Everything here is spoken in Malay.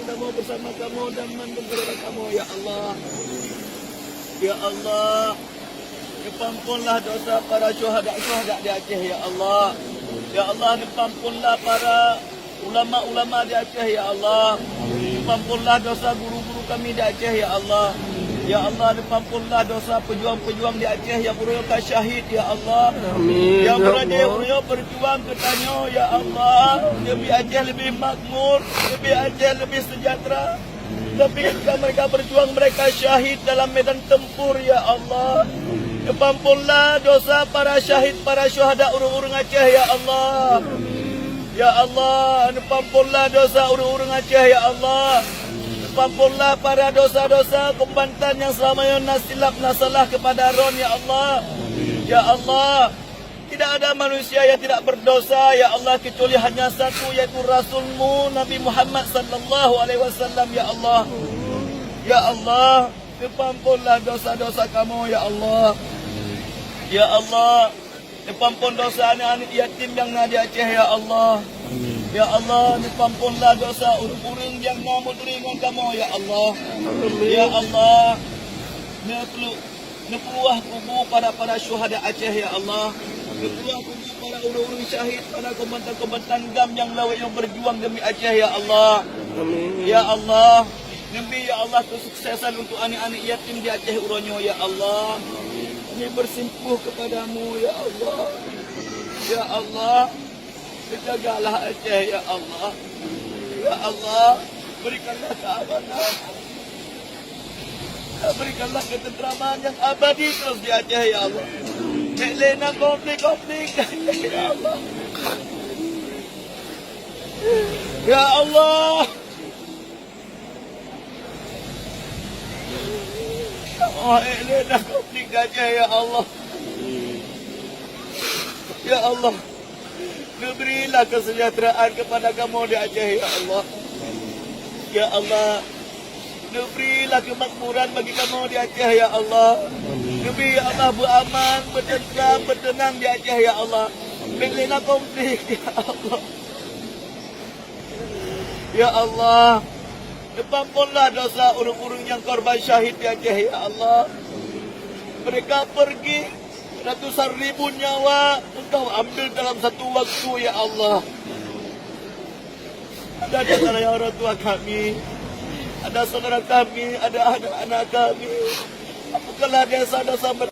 Kita mau bersama kamu dan mendengarkan kamu, ya Allah. Ya Allah, ampunlah dosa para syuhada di Aceh, ya Allah. Ya Allah, ampunlah para ulama-ulama di Aceh, ya Allah. Ampunlah dosa guru-guru kami di Aceh, ya Allah. Ya Allah, ampunlah dosa pejuang-pejuang di Aceh yang berusaha syahid, ya Allah. Amin. Yang berada berjuang katanya, ya Allah. Lebih Aceh lebih makmur, lebih Aceh lebih sejahtera. Tapi ketika mereka berjuang, mereka syahid dalam medan tempur, ya Allah. Ampunlah dosa para syahid, para syuhada urung-urung Aceh, ya Allah. Ya Allah, ampunlah dosa urung-urung Aceh, ya Allah. Ampunlah para dosa-dosa Kebantan yang selama ini nasilap nasalah kepada Ron, ya Allah. Ya Allah, tidak ada manusia yang tidak berdosa, ya Allah, kecuali hanya satu, yaitu Rasulmu Nabi Muhammad sallallahu alaihi wasallam, ya Allah. Ya Allah, ampunlah dosa-dosa kamu, ya Allah. Ya Allah, ampun dosa anak-anak yatim yang ada di Aceh, ya Allah. Ya Allah, ampunlah dosa urung-urung yang namun dengan kamu, ya Allah. Ya Allah, nepuah kubu para syuhada Aceh, ya Allah. Nepuah kubu para urung-urung syahid, para komandan-komandan GAM yang lawak yang berjuang demi Aceh, ya Allah. Ya Allah, Nabi, ya Allah, kesuksesan untuk anak-anak yatim di Aceh Uronyo, ya Allah. Kami bersimpuh kepadamu, ya Allah. Ya Allah, jagalah Aceh, ya Allah. Ya Allah, berikanlah keamanan, berikanlah ketentraman yang abadi terus di Aceh, ya Allah. Lena konflik-konflik, ya Allah. Ya Allah, oh, Lena konflik di Aceh, ya Allah. Ya Allah, berilah kesejahteraan kepada kamu di Aceh, ya Allah. Ya Allah, berilah kemakmuran bagi kamu di Aceh, ya Allah. Beri, ya Allah, beraman, bertentram, bertenang di Aceh, ya Allah. Berilah konflik, ya Allah. Ya Allah, ampunlah dosa urung-urung yang korban syahid di Aceh, ya Allah. Mereka pergi ratusan ribu nyawa Engkau ambil dalam satu waktu, ya Allah. Ada di antara orang tua kami, ada saudara kami, ada anak-anak kami. Apakah dosa-dosa